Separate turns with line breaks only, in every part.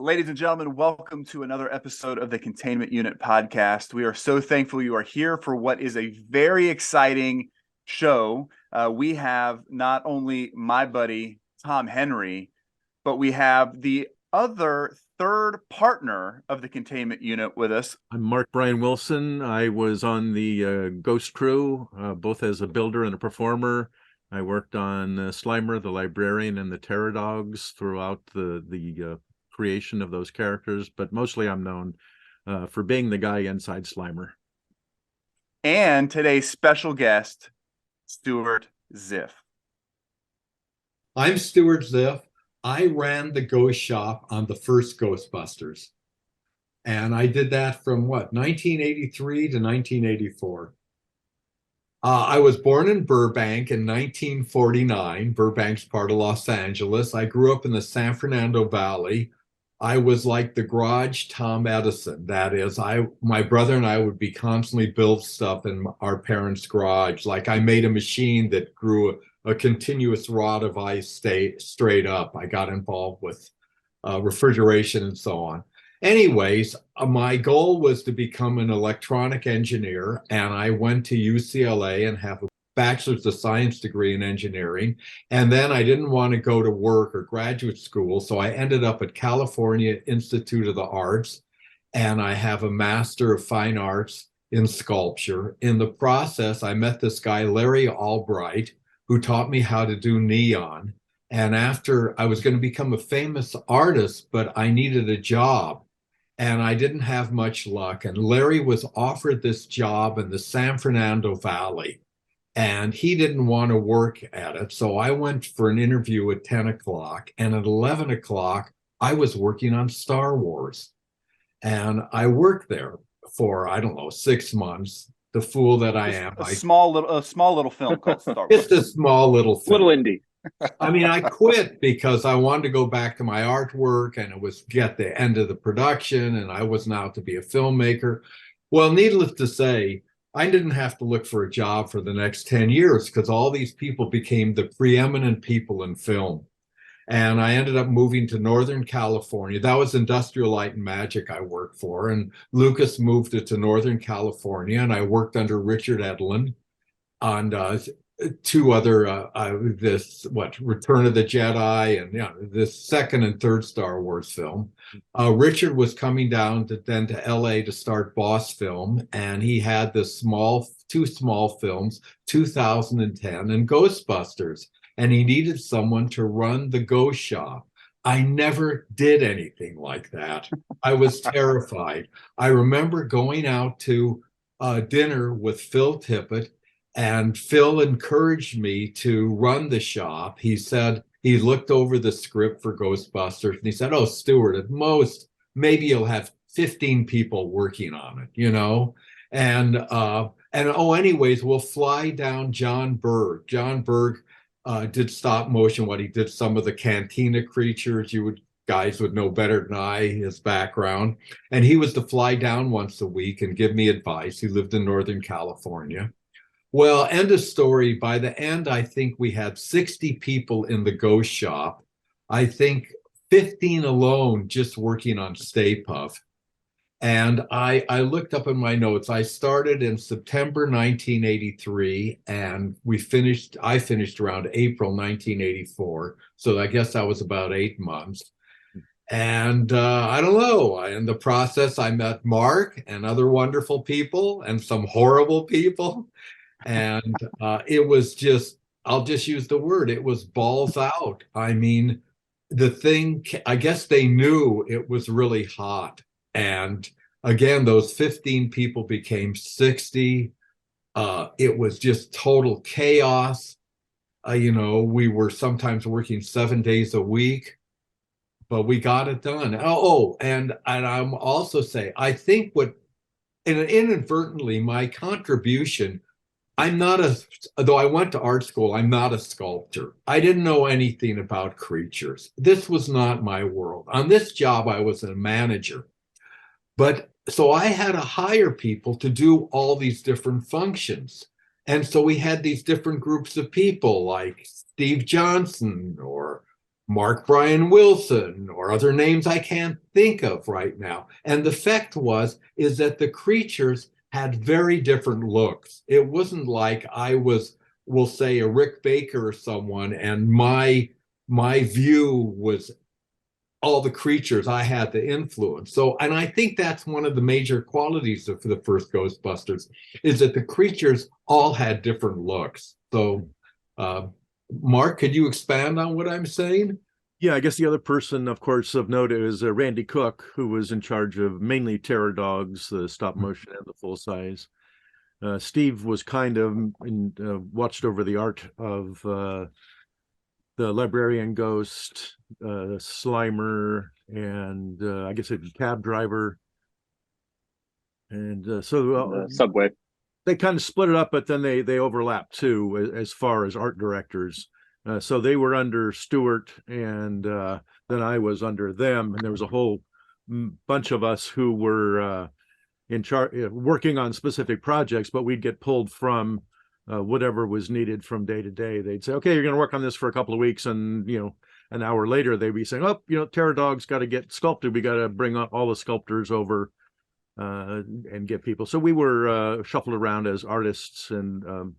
Ladies and gentlemen, welcome to another episode of the Containment Unit podcast. We are so thankful you are here for what is a very exciting show. We have not only my buddy Tom Henry, but we have the other third partner of the Containment Unit with us.
I'm Mark Bryan Wilson. I was on the Ghost crew, both as a builder and a performer. I worked on Slimer, the librarian, and the Terror Dogs throughout the creation of those characters, but mostly I'm known for being the guy inside Slimer.
And today's special guest, Stuart Ziff.
I'm Stuart Ziff. I ran the ghost shop on the first Ghostbusters. And I did that from 1983 to 1984. I was born in Burbank in 1949. Burbank's part of Los Angeles. I grew up in the San Fernando Valley. I was like the garage Tom Edison. That is, my brother and I would be constantly build stuff in our parents' garage. Like I made a machine that grew a continuous rod of ice straight up. I got involved with refrigeration and so on. Anyways, my goal was to become an electronic engineer, and I went to UCLA and have a bachelor's of science degree in engineering. And then I didn't want to go to work or graduate school, so I ended up at California Institute of the Arts, and I have a Master of Fine Arts in Sculpture. In the process, I met this guy, Larry Albright, who taught me how to do neon. And after I was going to become a famous artist, but I needed a job. And I didn't have much luck. And Larry was offered this job in the San Fernando Valley. And he didn't want to work at it. So I went for an interview at 10 o'clock. And at 11 o'clock, I was working on Star Wars. And I worked there for, 6 months. The fool that I am.
A small little film called Star Wars.
Just a small little film.
Little indie.
I mean, I quit because I wanted to go back to my artwork, and it was at the end of the production, and I was now to be a filmmaker. Well, needless to say, I didn't have to look for a job for the next 10 years because all these people became the preeminent people in film. And I ended up moving to Northern California. That was Industrial Light and Magic I worked for. And Lucas moved it to Northern California, and I worked under Richard Edlund on two other Return of the Jedi and this second and third Star Wars film. Richard was coming down to LA to start Boss Film, and he had this two small films, 2010 and Ghostbusters, and he needed someone to run the ghost shop. I never did anything like that. I was terrified. I remember going out to dinner with Phil Tippett, and Phil encouraged me to run the shop. He said he looked over the script for Ghostbusters, and he said, "Oh, Stuart, at most, maybe you'll have 15 people working on it, anyways, we'll fly down John Berg. John Berg did stop motion. He did some of the Cantina creatures. Guys would know better than I, his background. And he was to fly down once a week and give me advice. He lived in Northern California. Well, end of story. By the end, I think we had 60 people in the ghost shop. I think 15 alone just working on Stay Puft. And I looked up in my notes. I started in September 1983, and I finished around April 1984. So I guess that was about 8 months. And I don't know. In the process, I met Mark and other wonderful people and some horrible people. And it was just, I'll just use the word, it was balls out. I mean, I guess they knew it was really hot. And again, those 15 people became 60. It was just total chaos. We were sometimes working 7 days a week, but we got it done. And I'm also saying, I think inadvertently, my contribution, though I went to art school, I'm not a sculptor. I didn't know anything about creatures. This was not my world. On this job, I was a manager. But so I had to hire people to do all these different functions. And so we had these different groups of people like Steve Johnson or Mark Bryan Wilson or other names I can't think of right now. And the fact is that the creatures had very different looks. It wasn't like I was, we'll say, a Rick Baker or someone, and my view was all the creatures I had to influence. So, and I think that's one of the major qualities of the first Ghostbusters, is that the creatures all had different looks. So, Mark, could you expand on what I'm saying?
Yeah, I guess the other person, of course, of note is Randy Cook, who was in charge of mainly Terror Dogs, the stop motion and the full size. Steve was kind of watched over the art of the Librarian Ghost, Slimer, and I guess a cab driver. And so
Subway.
They kind of split it up, but then they overlap too as far as art directors. So they were under Stuart, and then I was under them, and there was a whole bunch of us who were in charge, working on specific projects, but we'd get pulled from whatever was needed from day to day. They'd say, okay, you're going to work on this for a couple of weeks, and an hour later they'd be saying, oh, Terror Dog's got to get sculpted. We got to bring up all the sculptors over and get people. So we were shuffled around as artists, and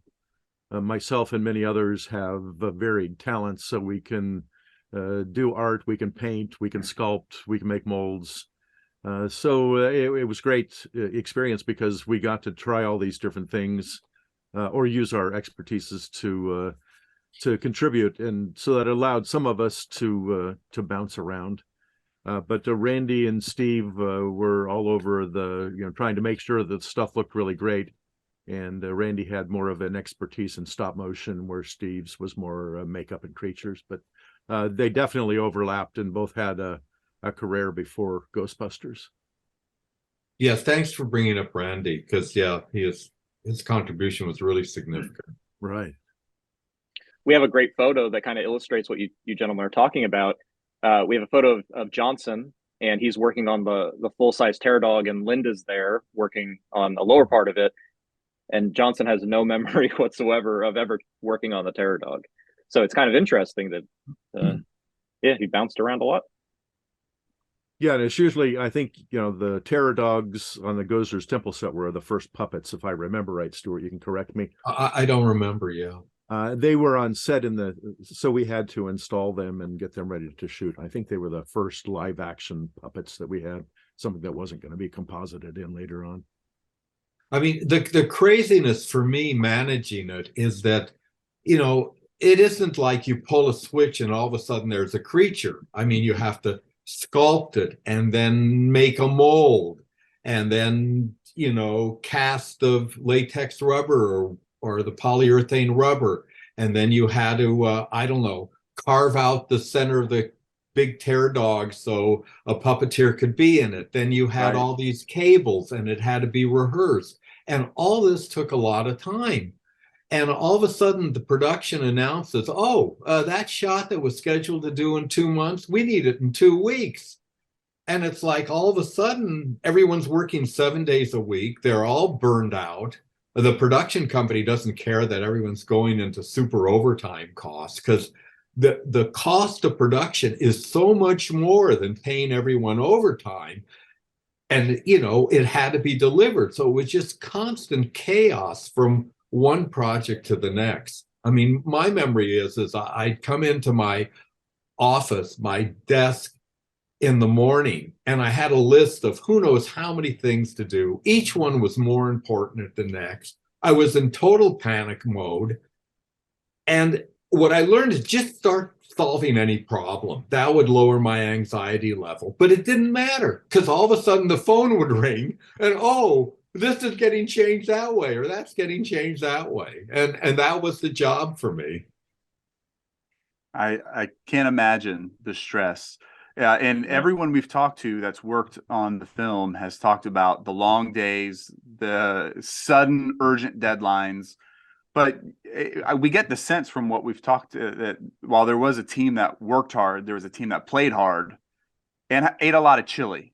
myself and many others have varied talents, so we can do art, we can paint, we can sculpt, we can make molds. So it was great experience, because we got to try all these different things, or use our expertises to contribute, and so that allowed some of us to bounce around. But Randy and Steve were all over trying to make sure that stuff looked really great. And Randy had more of an expertise in stop motion, where Steve's was more makeup and creatures. But they definitely overlapped, and both had a career before Ghostbusters.
Yes, thanks for bringing up Randy, because his contribution was really significant.
Right.
We have a great photo that kind of illustrates what you gentlemen are talking about. We have a photo of Johnson, and he's working on the full-size Terror Dog, and Linda's there working on the lower part of it. And Johnson has no memory whatsoever of ever working on the Terror Dog. So it's kind of interesting that, he bounced around a lot.
Yeah, and it's usually, I think, the Terror Dogs on the Gozer's Temple set were the first puppets, if I remember right. Stuart, you can correct me.
I don't remember,
They were on set so we had to install them and get them ready to shoot. I think they were the first live action puppets that we had, something that wasn't going to be composited in later on.
I mean, the craziness for me managing it is that, it isn't like you pull a switch and all of a sudden there's a creature. I mean, you have to sculpt it, and then make a mold, and then, cast of latex rubber or the polyurethane rubber. And then you had to, carve out the center of the big Terror Dog so a puppeteer could be in it. Then you had all these cables, and it had to be rehearsed. And all this took a lot of time. And all of a sudden the production announces, that shot that was scheduled to do in 2 months, we need it in 2 weeks. And it's like, all of a sudden everyone's working 7 days a week. They're all burned out. The production company doesn't care that everyone's going into super overtime costs, because the cost of production is so much more than paying everyone overtime. And, it had to be delivered. So it was just constant chaos from one project to the next. I mean, my memory is I'd come into my office, my desk in the morning, and I had a list of who knows how many things to do. Each one was more important than the next. I was in total panic mode. And what I learned is just start solving any problem. That would lower my anxiety level. But it didn't matter, because all of a sudden the phone would ring, and this is getting changed that way, or that's getting changed that way. And that was the job for me.
I can't imagine the stress. Yeah, and everyone we've talked to that's worked on the film has talked about the long days, the sudden urgent deadlines. But we get the sense from what we've talked that while there was a team that worked hard, there was a team that played hard and ate a lot of chili.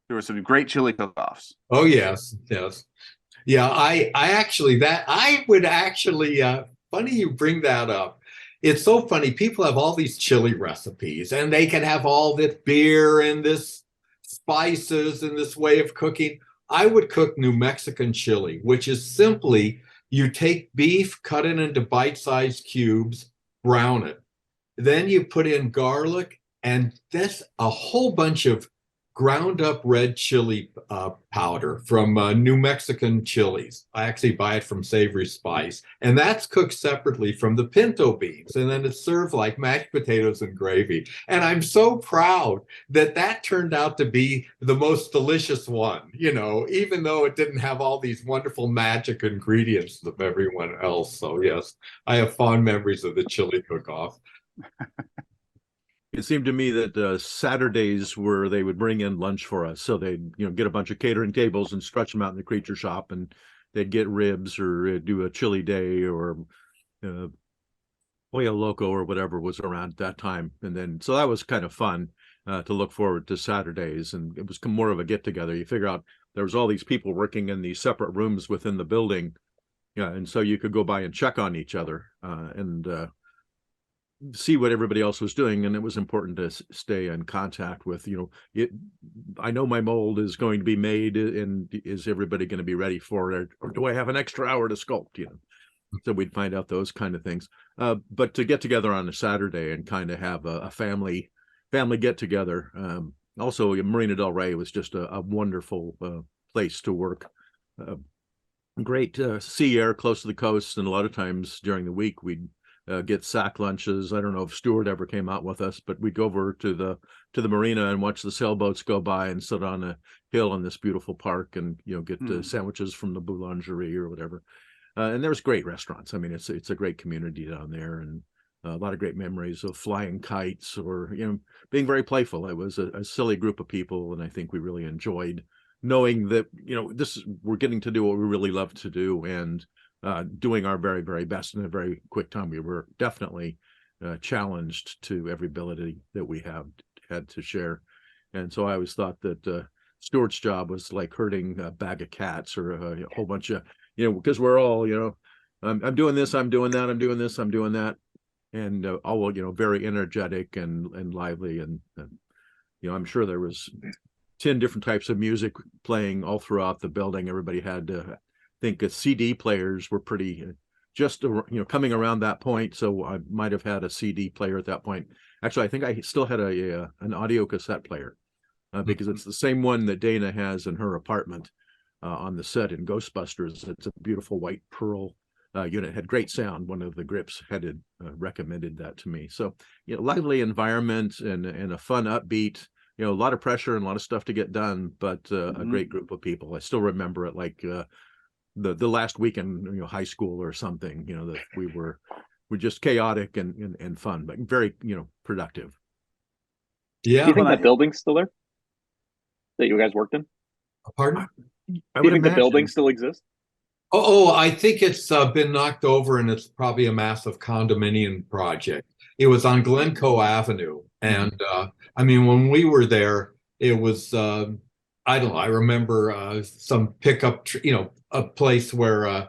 There were some great chili cook-offs.
Oh, yes. Yeah, I would actually, funny you bring that up. it's so funny. People have all these chili recipes, and they can have all this beer and this spices and this way of cooking. I would cook New Mexican chili, which is simply you take beef, cut it into bite-sized cubes, brown it. Then you put in garlic and this a whole bunch of ground up red chili powder from New Mexican chilies. I actually buy it from Savory Spice, and that's cooked separately from the pinto beans, and then it's served like mashed potatoes and gravy. And I'm so proud that that turned out to be the most delicious one, you know, even though it didn't have all these wonderful magic ingredients of everyone else. So yes, I have fond memories of the chili cook-off.
It seemed to me that Saturdays were they would bring in lunch for us. So they'd, you know, get a bunch of catering tables and stretch them out in the creature shop, and they'd get ribs or do a chili day or Pollo Loco or whatever was around at that time. And then, so that was kind of fun to look forward to Saturdays. And it was more of a get together. You figure out there was all these people working in these separate rooms within the building. Yeah. And so you could go by and check on each other and see what everybody else was doing. And it was important to stay in contact with, you know, I know my mold is going to be made, and is everybody going to be ready for it? Or do I have an extra hour to sculpt, you know? So we'd find out those kind of things. But to get together on a Saturday and kind of have a family get together. Also, Marina Del Rey was just a wonderful place to work. Great sea air close to the coast. And a lot of times during the week, we'd get sack lunches. I don't know if Stuart ever came out with us, but we'd go over to the marina and watch the sailboats go by and sit on a hill in this beautiful park and, you know, get sandwiches from the boulangerie or whatever. And there's great restaurants. I mean, it's a great community down there, and a lot of great memories of flying kites or, you know, being very playful. It was a silly group of people, and I think we really enjoyed knowing that, you know, we're getting to do what we really love to do, and doing our very, very best in a very quick time. We were definitely challenged to every ability that we had to share. And so I always thought that Stuart's job was like herding a bag of cats or a whole bunch of, you know, because we're all, you know, I'm doing this, I'm doing that, I'm doing this, I'm doing that. And all, you know, very energetic and lively. And, you know, I'm sure there was 10 different types of music playing all throughout the building. Everybody had think CD players were pretty just, you know, coming around that point. So I might have had a CD player at that point. Actually, I think I still had an audio cassette player because it's the same one that Dana has in her apartment on the set in Ghostbusters. It's a beautiful white pearl unit, had great sound. One of the grips had recommended that to me. So, you know, lively environment and a fun, upbeat, you know, a lot of pressure and a lot of stuff to get done, but a great group of people. I still remember it like the last weekend, you know, high school or something, you know, that we're just chaotic and fun, but very, you know, productive.
Yeah.
Do you think that building's still there that you guys worked in?
Pardon?
Do you think the building still exists?
Oh, I think it's been knocked over, and it's probably a massive condominium project. It was on Glencoe Avenue. And I mean, when we were there, it was, I don't know, I remember some pickup, you know, a place where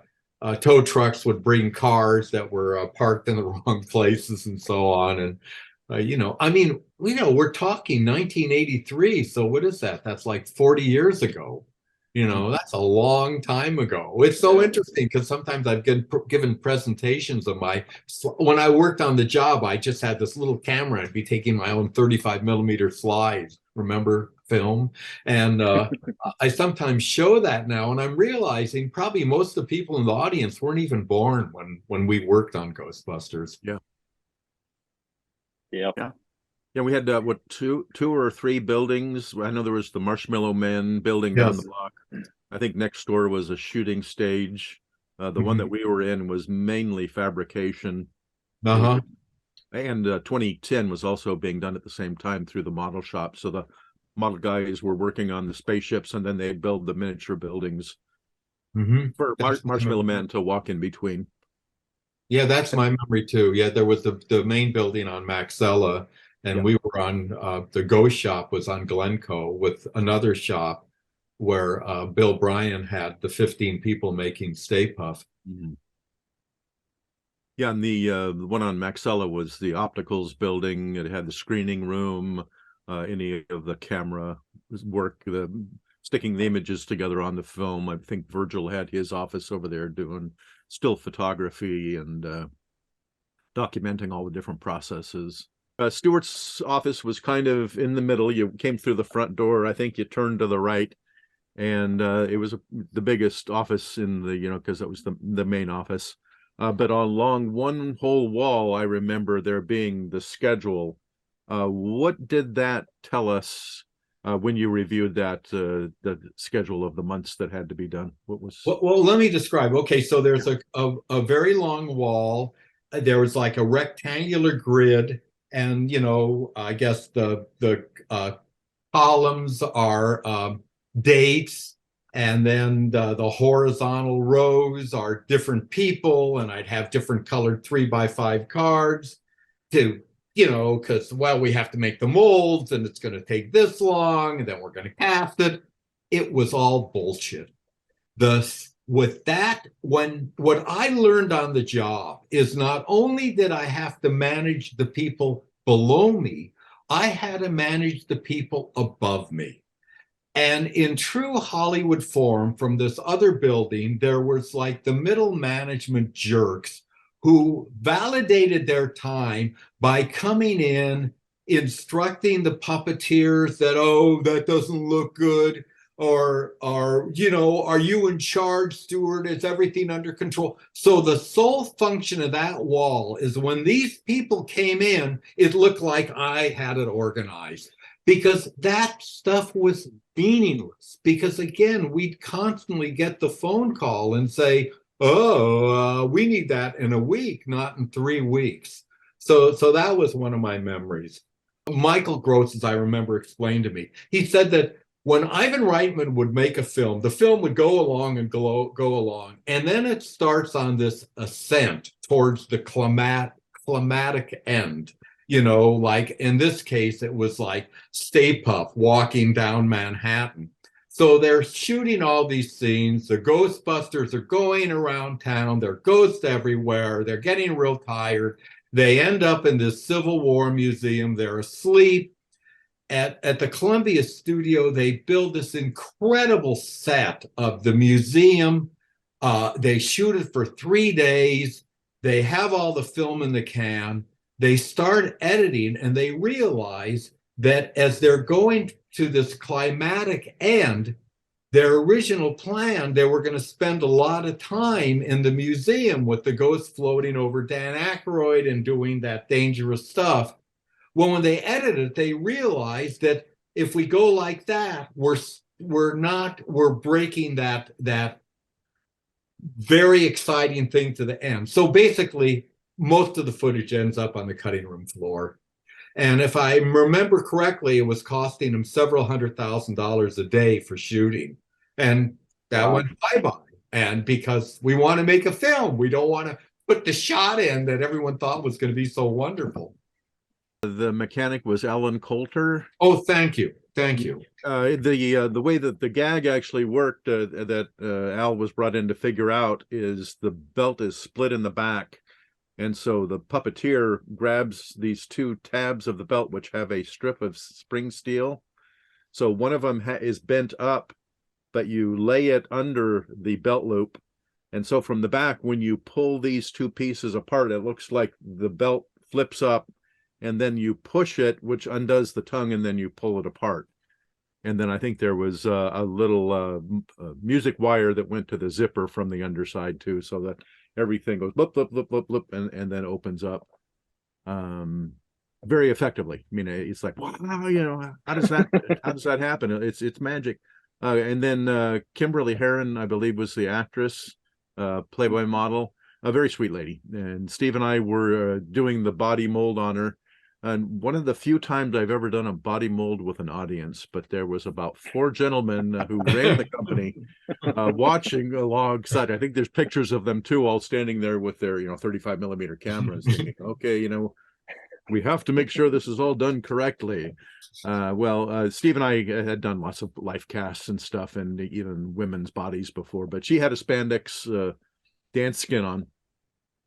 tow trucks would bring cars that were parked in the wrong places and so on. And, you know, I mean, you know, we're talking 1983. So what is that? That's like 40 years ago. You know, that's a long time ago. It's so interesting because sometimes I've given presentations of when I worked on the job, I just had this little camera. I'd be taking my own 35mm slides, remember, film. And I sometimes show that now, and I'm realizing probably most of the people in the audience weren't even born when we worked on Ghostbusters.
Yeah.
Yeah.
Yeah, we had two or three buildings. I know there was the Marshmallow Man building down the block. I think next door was a shooting stage. The one that we were in was mainly fabrication. And 2010 was also being done at the same time through the model shop. So the model guys were working on the spaceships, and then they'd build the miniature buildings for Marshmallow Man to walk in between.
Yeah, that's my memory too. Yeah, there was the main building on Maxella. And we were on the Ghost Shop was on Glencoe with another shop where Bill Bryan had the 15 people making Stay Puft.
Yeah, Yeah, and the one on Maxella was the opticals building. It had the screening room, any of the camera work, the sticking the images together on the film. I think Virgil had his office over there doing still photography and documenting all the different processes. Stuart's office was kind of in the middle. You came through the front door. I think you turned to the right, and it was the biggest office in the, because that was the main office. But along one whole wall, I remember there being the schedule. What did that tell us when you reviewed that, the schedule of the months that had to be done? What was?
Well, let me describe. Okay, so there's a very long wall. There was like a rectangular grid, and I guess the columns are dates, and then the horizontal rows are different people, and I'd have different colored 3x5 cards to, because, well, we have to make the molds, and it's going to take this long, and then we're going to cast it. It was all bullshit. With that, what I learned on the job is not only did I have to manage the people below me, I had to manage the people above me. And in true Hollywood form, from this other building, there was like the middle management jerks who validated their time by coming in, instructing the puppeteers that, oh, that doesn't look good. Or are you in charge, Stuart? Is everything under control? So the sole function of that wall is when these people came in, it looked like I had it organized, because that stuff was meaningless. Because again, we'd constantly get the phone call and say, oh, we need that in a week, not in 3 weeks. So that was one of my memories. Michael Gross, as I remember, explained to me, he said that when Ivan Reitman would make a film, the film would go along and go along, and then it starts on this ascent towards the climatic end. Like in this case, it was like Stay Puft walking down Manhattan. So they're shooting all these scenes. The Ghostbusters are going around town. There are ghosts everywhere. They're getting real tired. They end up in this Civil War museum. They're asleep. At the Columbia studio, they build this incredible set of the museum. They shoot it for 3 days. They have all the film in the can. They start editing, and they realize that as they're going to this climatic end, their original plan, they were going to spend a lot of time in the museum with the ghosts floating over Dan Aykroyd and doing that dangerous stuff. Well, when they edited it, they realized that if we go like that, we're breaking that very exciting thing to the end. So basically, most of the footage ends up on the cutting room floor. And if I remember correctly, it was costing them several $100,000 a day for shooting. And that went bye-bye. And because we want to make a film, we don't want to put the shot in that everyone thought was going to be so wonderful.
The mechanic was Alan Coulter.
Oh, thank you. Thank you.
The way that the gag actually worked, that Al was brought in to figure out, is the belt is split in the back. And so the puppeteer grabs these 2 tabs of the belt, which have a strip of spring steel. So one of them is bent up, but you lay it under the belt loop. And so from the back, when you pull these 2 pieces apart, it looks like the belt flips up, and then you push it, which undoes the tongue, and then you pull it apart. And then I think there was a little music wire that went to the zipper from the underside too, so that everything goes blip, blip, blip, blip, blip, and then opens up very effectively. I mean, it's like, wow, how does that happen? It's magic. And then Kimberly Herron, I believe, was the actress, Playboy model, a very sweet lady. And Steve and I were doing the body mold on her. And one of the few times I've ever done a body mold with an audience, but there was about 4 gentlemen who ran the company watching alongside. I think there's pictures of them too, all standing there with their 35mm cameras, thinking, okay, we have to make sure this is all done correctly. Steve and I had done lots of life casts and stuff, and even women's bodies before, but she had a spandex dance skin on.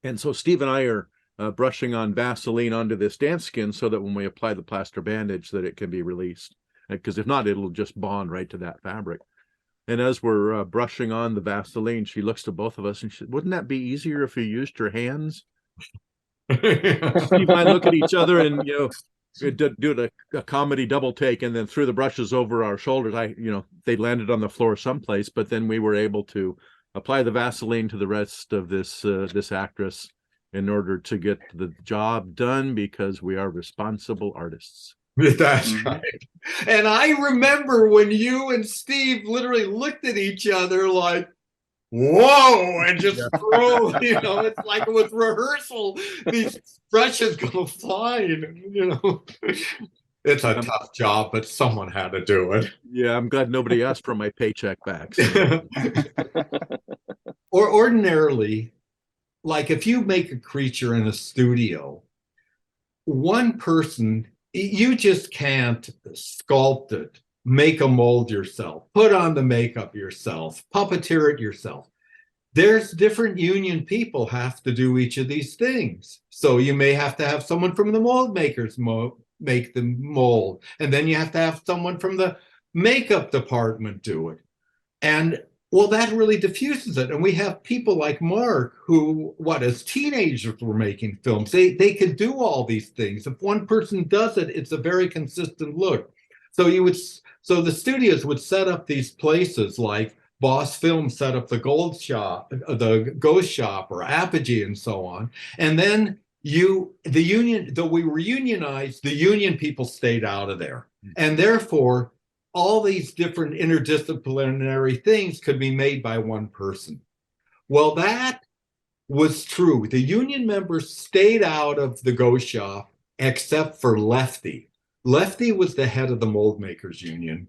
And so Steve and I are brushing on Vaseline onto this dance skin so that when we apply the plaster bandage that it can be released. Because if not, it'll just bond right to that fabric. And as we're brushing on the Vaseline, she looks to both of us and she said, "Wouldn't that be easier if you used your hands?" Steve and I look at each other and, do a comedy double take and then threw the brushes over our shoulders. They landed on the floor someplace, but then we were able to apply the Vaseline to the rest of this actress in order to get the job done, because we are responsible artists.
That's right. And I remember when you and Steve literally looked at each other like, whoa, and just throw, it's like with rehearsal, these brushes go flying, It's a tough job, but someone had to do it.
Yeah, I'm glad nobody asked for my paycheck back. So.
Or ordinarily, like if you make a creature in a studio, one person, you just can't sculpt it, make a mold yourself, put on the makeup yourself, puppeteer it yourself. There's different union people have to do each of these things. So you may have to have someone from the mold makers make the mold, and then you have to have someone from the makeup department do it. And well, that really diffuses it. And we have people like Mark who, as teenagers were making films, they could do all these things. If one person does it, it's a very consistent look. So the studios would set up these places like Boss Film set up the Ghost Shop or Apogee and so on. And then though we were unionized, the union people stayed out of there. And therefore, all these different interdisciplinary things could be made by one person. Well, that was true. The union members stayed out of the Ghost Shop except for Lefty. Lefty was the head of the Mold Makers Union.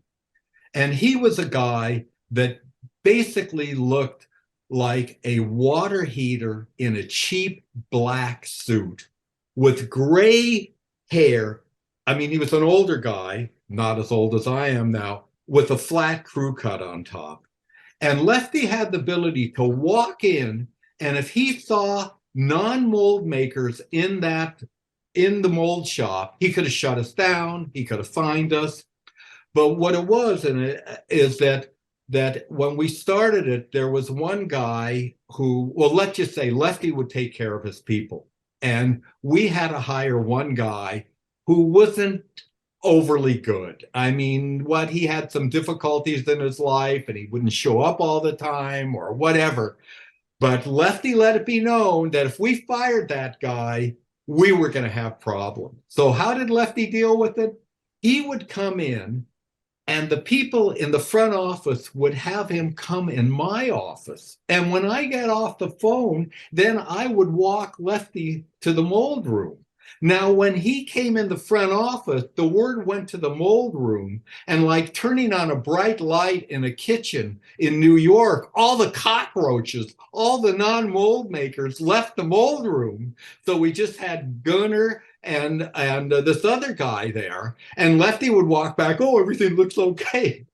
And he was a guy that basically looked like a water heater in a cheap black suit with gray hair. I mean, he was an older guy, not as old as I am now, with a flat crew cut on top. And Lefty had the ability to walk in, and if he saw non-mold makers in the mold shop, he could have shut us down, he could have fined us. But what it was is that when we started it, there was one guy who, let's just say Lefty would take care of his people. And we had to hire one guy who wasn't overly good. I mean, he had some difficulties in his life and he wouldn't show up all the time or whatever. But Lefty let it be known that if we fired that guy, we were going to have problems. So how did Lefty deal with it? He would come in, and the people in the front office would have him come in my office. And when I got off the phone, then I would walk Lefty to the mold room. Now, when he came in the front office, the word went to the mold room, and like turning on a bright light in a kitchen in New York, all the cockroaches, all the non-mold makers left the mold room. So we just had Gunnar and this other guy there, and Lefty would walk back, oh, everything looks okay.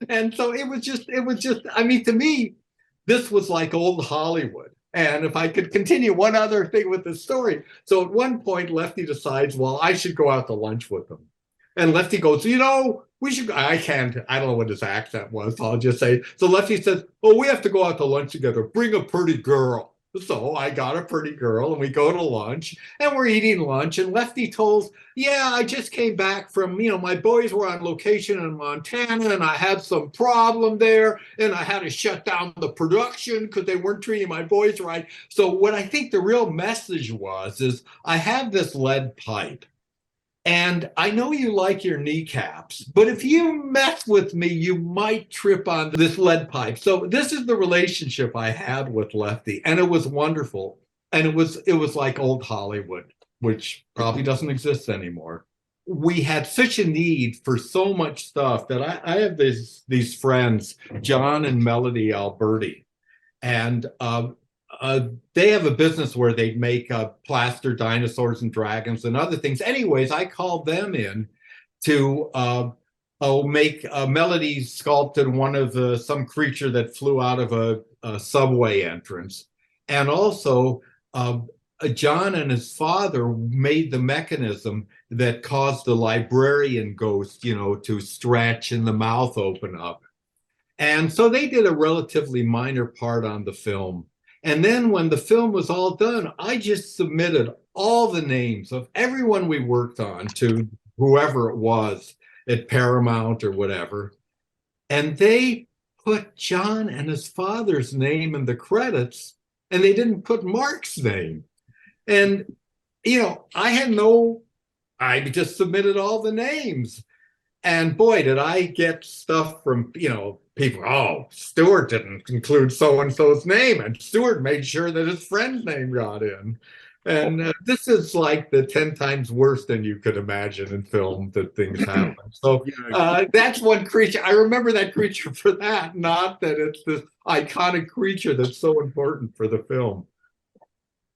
And so it was just, I mean, to me, this was like old Hollywood. And if I could continue one other thing with the story. So at one point, Lefty decides, well, I should go out to lunch with him. And Lefty goes, we should, I don't know what his accent was. So I'll just say, so Lefty says, oh, we have to go out to lunch together. Bring a pretty girl. So I got a pretty girl and we go to lunch and we're eating lunch. And Lefty told, yeah, I just came back from, my boys were on location in Montana and I had some problem there and I had to shut down the production because they weren't treating my boys right. So what I think the real message is I have this lead pipe. And I know you like your kneecaps, but if you mess with me, you might trip on this lead pipe. So this is the relationship I had with Lefty, and it was wonderful. And it was like old Hollywood, which probably doesn't exist anymore. We had such a need for so much stuff that I have these friends, John and Melody Alberti, and they have a business where they make plaster dinosaurs and dragons and other things. Anyways, I called them in to make Melody sculpted one of some creature that flew out of a subway entrance. And also John and his father made the mechanism that caused the librarian ghost, to stretch and the mouth open up. And so they did a relatively minor part on the film. And then when the film was all done, I just submitted all the names of everyone we worked on to whoever it was at Paramount or whatever. And they put John and his father's name in the credits, and they didn't put Mark's name. And, I just submitted all the names. And boy, did I get stuff from, people, oh, Stuart didn't include so-and-so's name, and Stuart made sure that his friend's name got in. And this is like the 10 times worse than you could imagine in film that things happen. So that's one creature. I remember that creature for that, not that it's this iconic creature that's so important for the film.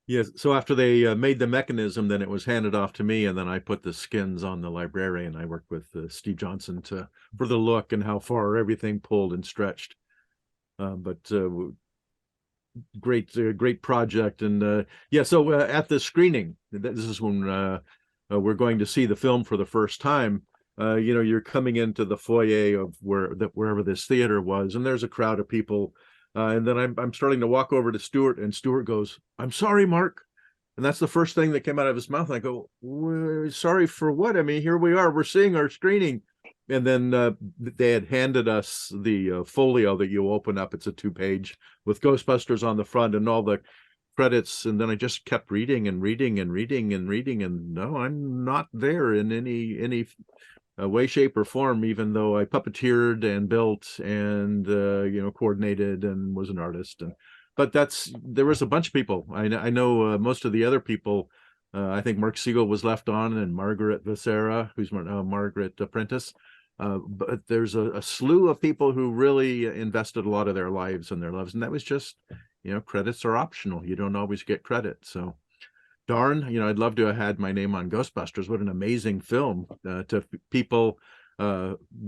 Yes. So after they made the mechanism, then it was handed off to me, and then I put the skins on the librarian. I worked with Steve Johnson for the look and how far everything pulled and stretched. But great project. And so at the screening, this is when we're going to see the film for the first time. You're coming into the foyer of wherever this theater was, and there's a crowd of people. And then I'm starting to walk over to Stuart, and Stuart goes, "I'm sorry, Mark." And that's the first thing that came out of his mouth. I go, "Sorry for what? I mean, here we are, we're seeing our screening." And then they had handed us the folio that you open up. It's a 2-page with Ghostbusters on the front and all the credits. And then I just kept reading and reading and reading and reading. And no, I'm not there in any way, shape, or form, even though I puppeteered and built and coordinated and was an artist. But there was a bunch of people. I know most of the other people. I think Mark Siegel was left on, and Margaret Becerra, who's Margaret Apprentice. But there's a slew of people who really invested a lot of their lives and their loves, and that was just, credits are optional. You don't always get credit, so. Darn, I'd love to have had my name on Ghostbusters. What an amazing film to people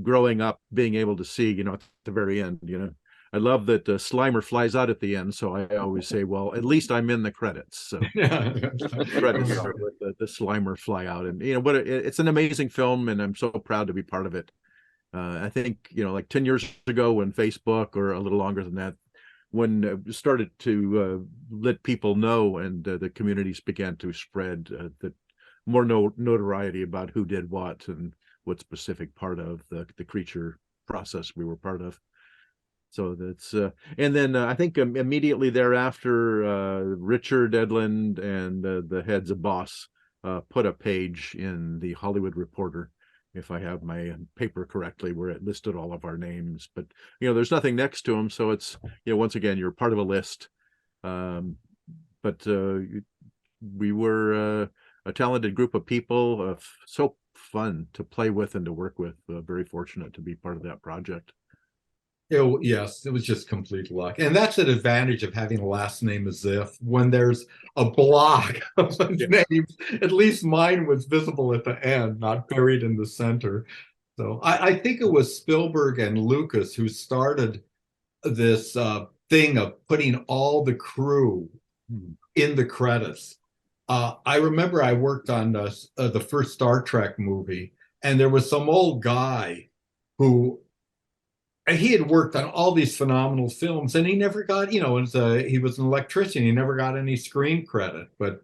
growing up, being able to see, at the very end. I love that Slimer flies out at the end. So I always say, well, at least I'm in the credits. So credits start with the Slimer fly out. And, it's an amazing film, and I'm so proud to be part of it. I think, like 10 years ago when Facebook, or a little longer than that, when started to let people know, and the communities began to spread the more notoriety about who did what and what specific part of the creature process we were part of. So that's and then I think immediately thereafter, Richard Edlund and the heads of Boss put a page in the Hollywood Reporter, if I have my paper correctly, where it listed all of our names. But there's nothing next to them, so it's once again, you're part of a list. But we were a talented group of people, so fun to play with and to work with. Very fortunate to be part of that project.
Yes, it was just complete luck. And that's an advantage of having a last name as Ziff. When there's a block of names, at least mine was visible at the end, not buried in the center. So I think it was Spielberg and Lucas who started this thing of putting all the crew in the credits. I remember I worked on the first Star Trek movie, and there was some old guy who he had worked on all these phenomenal films, and he never got, he was an electrician. He never got any screen credit. But,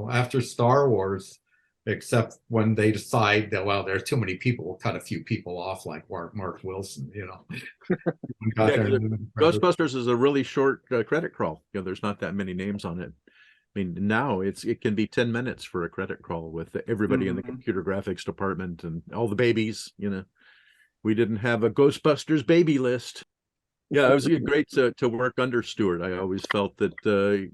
after Star Wars, except when they decide that, well, there's too many people, we'll cut a few people off, like Mark Wilson,
Ghostbusters is a really short credit crawl. There's not that many names on it. I mean, now it can be 10 minutes for a credit crawl with everybody in the computer graphics department and all the babies, We didn't have a Ghostbusters baby list. Yeah, it was great to work under Stuart. I always felt that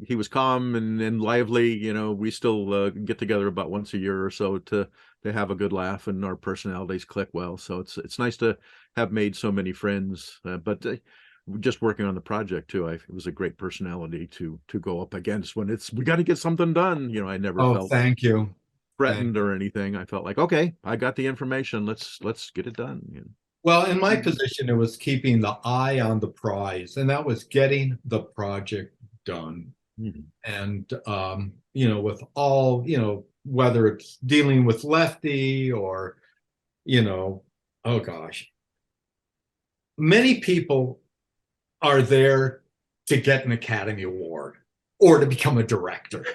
he was calm and lively. We still get together about once a year or so to have a good laugh, and our personalities click well. So it's nice to have made so many friends. But just working on the project too, it was a great personality to go up against when we got to get something done. I never felt
thank you.
threatened or anything. I felt like, okay, I got the information. Let's get it done.
Well, in my position, it was keeping the eye on the prize, and that was getting the project done.
Mhm.
And, with all, whether it's dealing with Lefty or, oh gosh, many people are there to get an Academy Award or to become a director.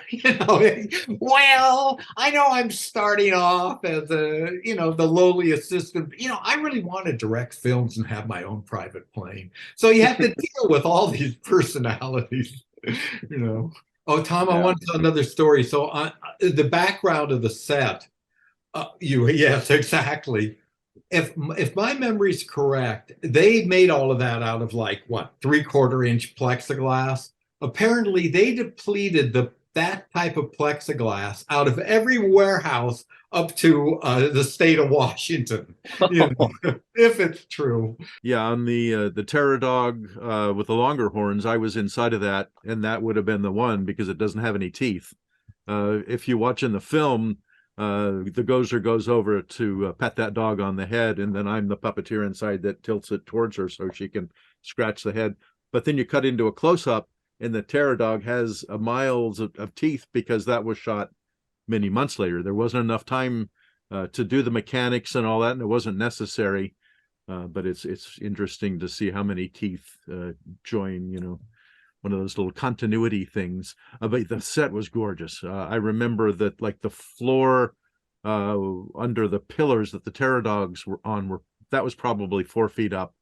Well, I know I'm starting off as the lowly assistant. I really want to direct films and have my own private plane. So you have to deal with all these personalities, Oh, Tom, I want to tell another story. So the background of the set, yes, exactly. If my memory's correct, they made all of that out of like what, 3/4 inch plexiglass. Apparently, they depleted that type of plexiglass out of every warehouse up to the state of Washington, if it's true.
Yeah, on the Terror Dog with the longer horns, I was inside of that, and that would have been the one because it doesn't have any teeth. If you watch in the film, the Gozer goes over to pet that dog on the head, and then I'm the puppeteer inside that tilts it towards her so she can scratch the head. But then you cut into a close-up, and the Terror Dog has miles of teeth because that was shot many months later. There wasn't enough time to do the mechanics and all that, and it wasn't necessary. But it's interesting to see how many teeth join, one of those little continuity things. But the set was gorgeous. I remember that like the floor under the pillars that the Terror Dogs were on that was probably 4 feet up.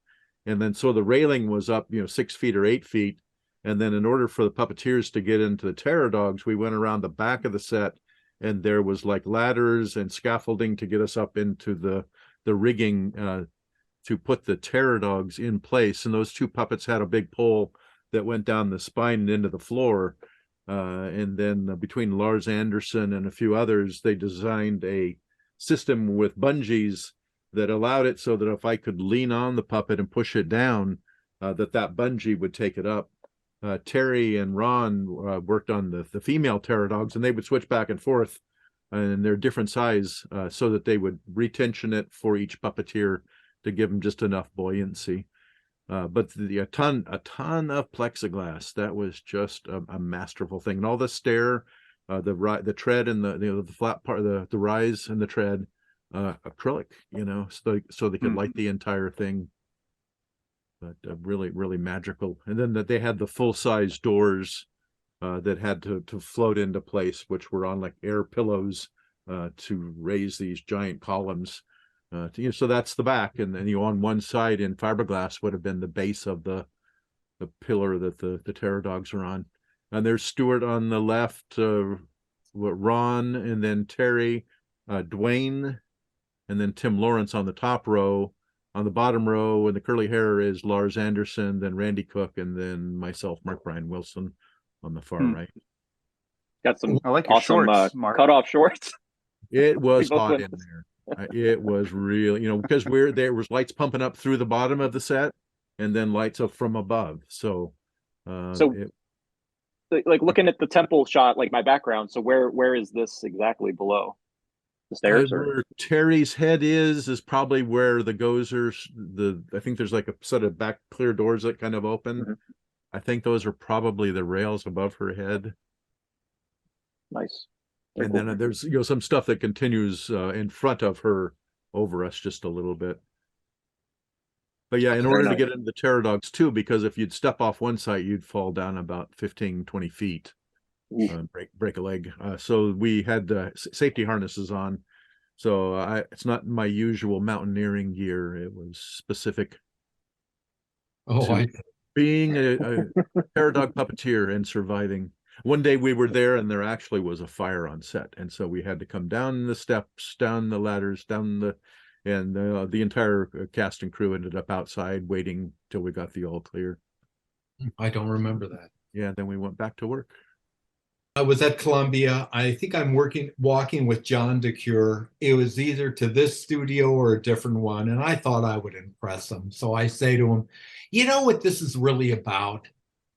And then so the railing was up, 6 feet or 8 feet. And then in order for the puppeteers to get into the Terror Dogs, we went around the back of the set, and there was like ladders and scaffolding to get us up into the rigging to put the Terror Dogs in place. And those two puppets had a big pole that went down the spine and into the floor. And then between Lars Anderson and a few others, they designed a system with bungees that allowed it so that if I could lean on the puppet and push it down, that bungee would take it up. Terry and Ron worked on the female Terror Dogs, and they would switch back and forth, and they're different size so that they would retension it for each puppeteer to give them just enough buoyancy. But a ton of plexiglass. That was just a masterful thing. And all the stair, the tread, and the flat part, the rise and the tread, acrylic. So they could light the entire thing. But really, really magical. And then that they had the full size doors that had to float into place, which were on like air pillows to raise these giant columns. So that's the back, and then on one side in fiberglass would have been the base of the pillar that the Terror Dogs are on. And there's Stuart on the left, Ron, and then Terry, Dwayne, and then Tim Lawrence on the top row. On the bottom row, and the curly hair is Lars Anderson, then Randy Cook, and then myself, Mark Bryan Wilson, on the far right.
Got some
I like your
awesome
shorts, Mark.
cut-off shorts.
It was hot in there. It was really, because there was lights pumping up through the bottom of the set, and then lights up from above. So
like looking at the temple shot, like my background. So where is this exactly below? The stairs,
where Terry's head is probably where the Gozers. I think there's like a set of back clear doors that kind of open.
Mm-hmm.
I think those are probably the rails above her head.
Nice.
Very and cool. Then there's some stuff that continues in front of her over us just a little bit. But yeah, in order to get into the Terror Dogs too, because if you'd step off one side, you'd fall down about 15-20 feet. Break a leg. So we had safety harnesses on. So it's not my usual mountaineering gear. It was specific to being a Terror Dog puppeteer and surviving. One day we were there, and there actually was a fire on set, and so we had to come down the steps, down the ladders, and the entire cast and crew ended up outside waiting till we got the all clear.
I don't remember that.
Yeah, then we went back to work.
I was at Columbia. I think I'm walking with John DeCure. It was either to this studio or a different one, and I thought I would impress him. So I say to him, you know what this is really about?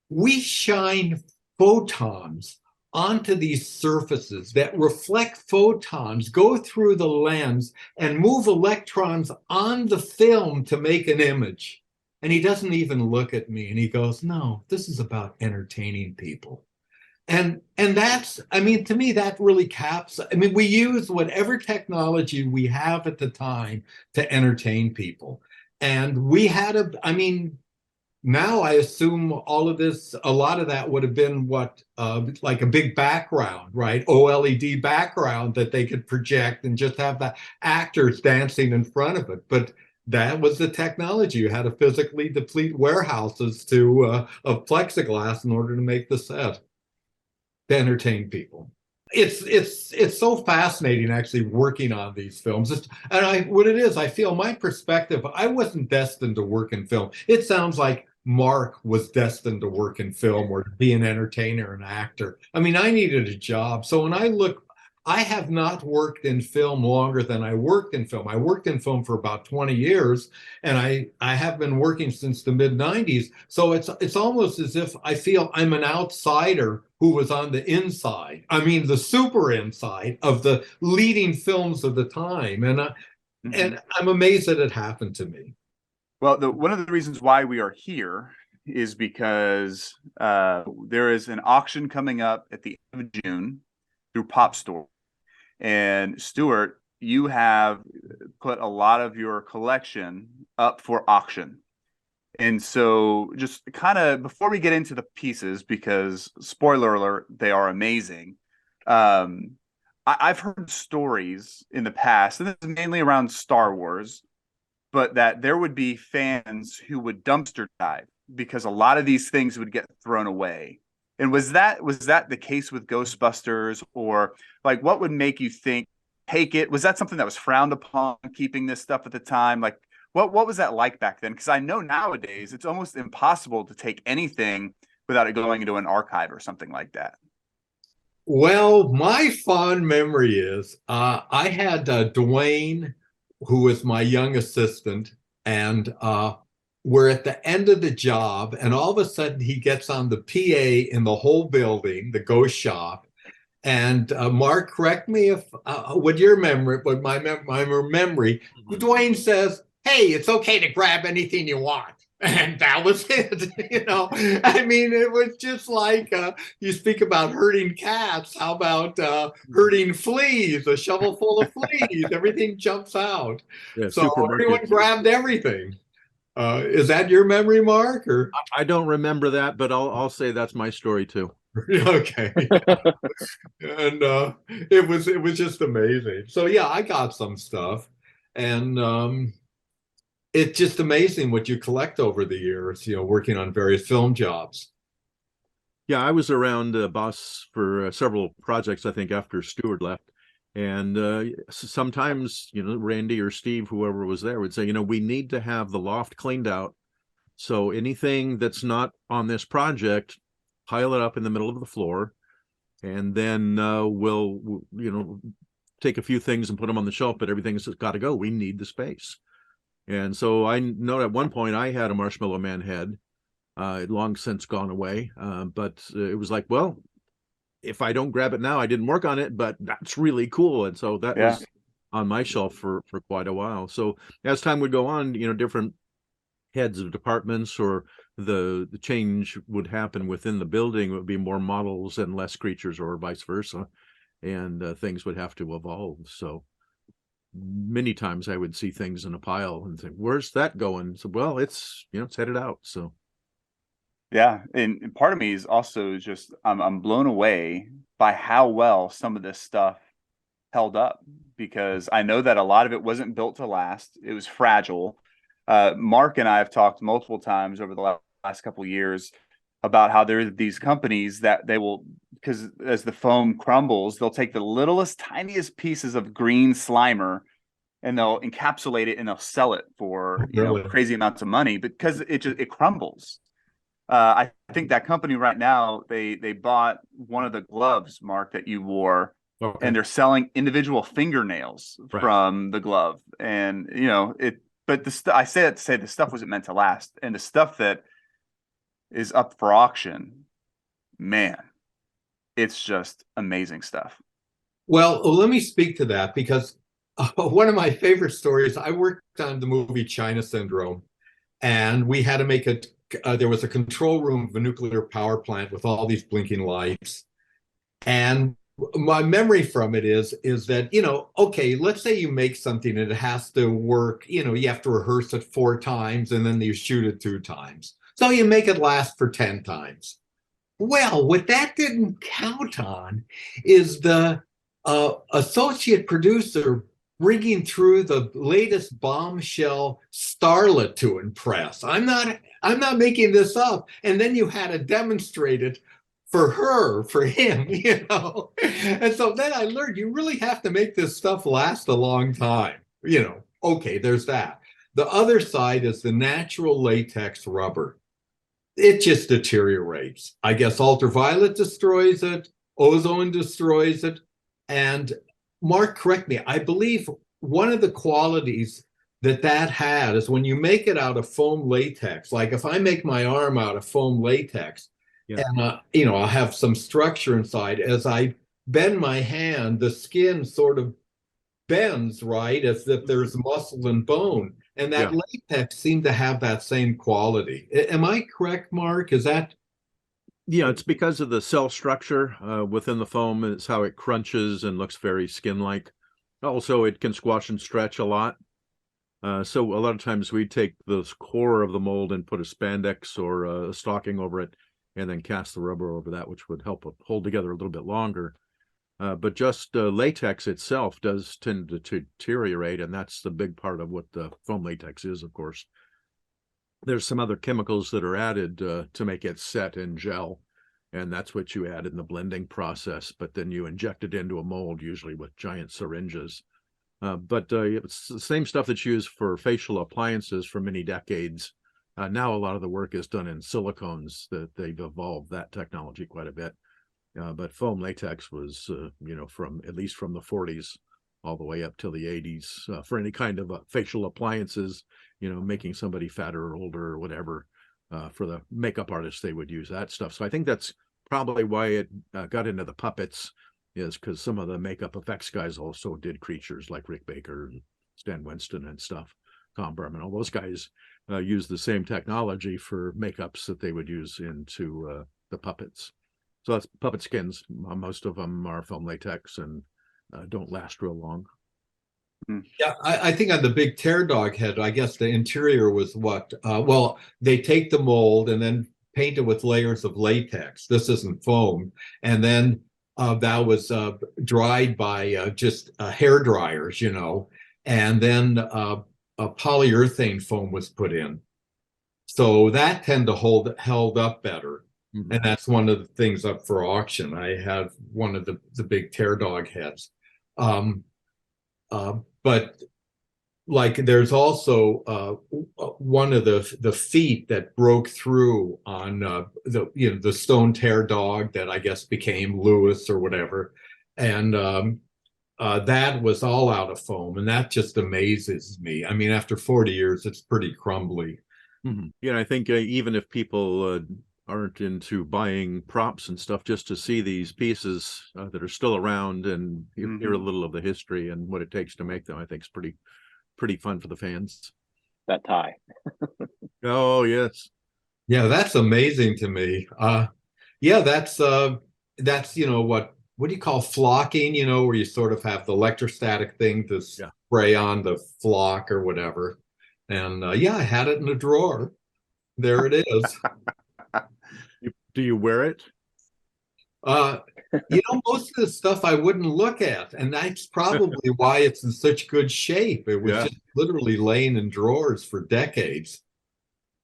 We shine photons onto these surfaces that reflect photons, go through the lens, and move electrons on the film to make an image. And he doesn't even look at me, and he goes, no, this is about entertaining people. And that's, I mean, to me, that really caps. I mean, we use whatever technology we have at the time to entertain people. And we had I mean, now I assume all of this, a lot of that would have been like a big background, right? OLED background that they could project and just have the actors dancing in front of it. But that was the technology. You had to physically deplete warehouses of plexiglass in order to make the set to entertain people. It's so fascinating actually working on these films. What it is, I feel my perspective, I wasn't destined to work in film. It sounds like Mark was destined to work in film or to be an entertainer, an actor. I mean, I needed a job. So when I look, I have not worked in film longer than I worked in film. I worked in film for about 20 years, and I have been working since the mid 90s. So it's almost as if I feel I'm an outsider who was on the inside. I mean, the super inside of the leading films of the time. And I'm amazed that it happened to me.
Well, one of the reasons why we are here is because there is an auction coming up at the end of June through Pop Store. And Stuart, you have put a lot of your collection up for auction. And so just kind of before we get into the pieces, because spoiler alert, they are amazing. I've heard stories in the past, and this is mainly around Star Wars, but that there would be fans who would dumpster dive because a lot of these things would get thrown away. And was that the case with Ghostbusters, or like what would make you think take it? Was that something that was frowned upon, keeping this stuff at the time? Like what was that like back then? Because I know nowadays it's almost impossible to take anything without it going into an archive or something like that.
Well, my fond memory is I had Dwayne, who was my young assistant, and we're at the end of the job, and all of a sudden he gets on the PA in the whole building, the ghost shop. And Mark, correct me if with your memory, but my memory, Dwayne says, "Hey, it's okay to grab anything you want." And that was it. I mean, it was just like you speak about herding cats. How about herding fleas? A shovel full of fleas. Everything jumps out.
Yeah,
So everyone grabbed everything. Is that your memory, Mark? Or
I don't remember that, but I'll say that's my story too.
okay. And it was just amazing. So yeah, I got some stuff, and it's just amazing what you collect over the years, working on various film jobs.
Yeah, I was around boss for several projects, I think, after Stuart left. And sometimes, Randy or Steve, whoever was there, would say, we need to have the loft cleaned out. So anything that's not on this project, pile it up in the middle of the floor. And then we'll take a few things and put them on the shelf, but everything's got to go. We need the space. And so I know at one point I had a Marshmallow Man head, long since gone away. But it was like, well, if I don't grab it now, I didn't work on it, but that's really cool. And so that was on my shelf for quite a while. So as time would go on, different heads of departments or the change would happen within the building. It would be more models and less creatures, or vice versa. And things would have to evolve. So many times I would see things in a pile and think, where's that going? So, well, it's headed out. So
yeah, and part of me is also just I'm blown away by how well some of this stuff held up, because I know that a lot of it wasn't built to last. It was fragile. Mark and I have talked multiple times over the last couple of years about how there are these companies that they will, because as the foam crumbles, they'll take the littlest, tiniest pieces of green Slimer and they'll encapsulate it and they'll sell it for crazy amounts of money because it crumbles. I think that company right now, they bought one of the gloves, Mark, that you wore, and they're selling individual fingernails from the glove. And but I say that to say the stuff wasn't meant to last, and the stuff that is up for auction, man, it's just amazing stuff.
Well, let me speak to that, because one of my favorite stories, I worked on the movie China Syndrome, and we had to make there was a control room of a nuclear power plant with all these blinking lights. And my memory from it is that, okay, let's say you make something and it has to work, you have to rehearse it 4 times and then you shoot it 2 times. So you make it last for 10 times. Well, what that didn't count on is the associate producer bringing through the latest bombshell starlet to impress. I'm not making this up. And then you had to demonstrate it for her, for him, And so then I learned you really have to make this stuff last a long time. Okay, there's that. The other side is the natural latex rubber. It just deteriorates. I guess ultraviolet destroys it, ozone destroys it. And Mark, correct me, I believe one of the qualities that had is when you make it out of foam latex, like if I make my arm out of foam latex,
Yeah.
and I'll have some structure inside, as I bend my hand, the skin sort of bends, right, as if there's muscle and bone. And that latex seemed to have that same quality. Am I correct, Mark? Is that?
Yeah, it's because of the cell structure within the foam. It's how it crunches and looks very skin-like. Also, it can squash and stretch a lot. So a lot of times we take the core of the mold and put a spandex or a stocking over it and then cast the rubber over that, which would help it hold together a little bit longer. But just latex itself does tend to deteriorate, and that's the big part of what the foam latex is, of course. There's some other chemicals that are added to make it set and gel, and that's what you add in the blending process, but then you inject it into a mold, usually with giant syringes. But it's the same stuff that's used for facial appliances for many decades. Now a lot of the work is done in silicones, that they've evolved that technology quite a bit. But foam latex was, from at least from the 40s all the way up till the 80s for any kind of facial appliances, making somebody fatter or older or whatever. For the makeup artists, they would use that stuff. So I think that's probably why it got into the puppets, is because some of the makeup effects guys also did creatures like Rick Baker and Stan Winston and stuff. Tom Berman, all those guys use the same technology for makeups that they would use into the puppets. So that's puppet skins. Most of them are foam latex and don't last real long.
Yeah, I think on the big tear dog head, I guess the interior was what? They take the mold and then paint it with layers of latex. This isn't foam. And then that was dried by just hair dryers, and then a polyurethane foam was put in. So that tend to held up better. Mm-hmm. And that's one of the things up for auction. I have one of the big tear dog heads. But like there's also one of the feet that broke through on the stone tear dog that I guess became Lewis or whatever, and that was all out of foam, and that just amazes me. I mean, after 40 years, it's pretty crumbly.
Mm-hmm. Yeah, I think even if people aren't into buying props and stuff, just to see these pieces that are still around and hear a little of the history and what it takes to make them, I think is pretty fun for the fans.
That tie.
Oh yes.
Yeah, that's amazing to me. Yeah, that's what do you call flocking, where you sort of have the electrostatic thing to spray on the flock or whatever. And I had it in a drawer. There it is.
Do you wear it?
Most of the stuff I wouldn't look at, and that's probably why it's in such good shape. It was just literally laying in drawers for decades.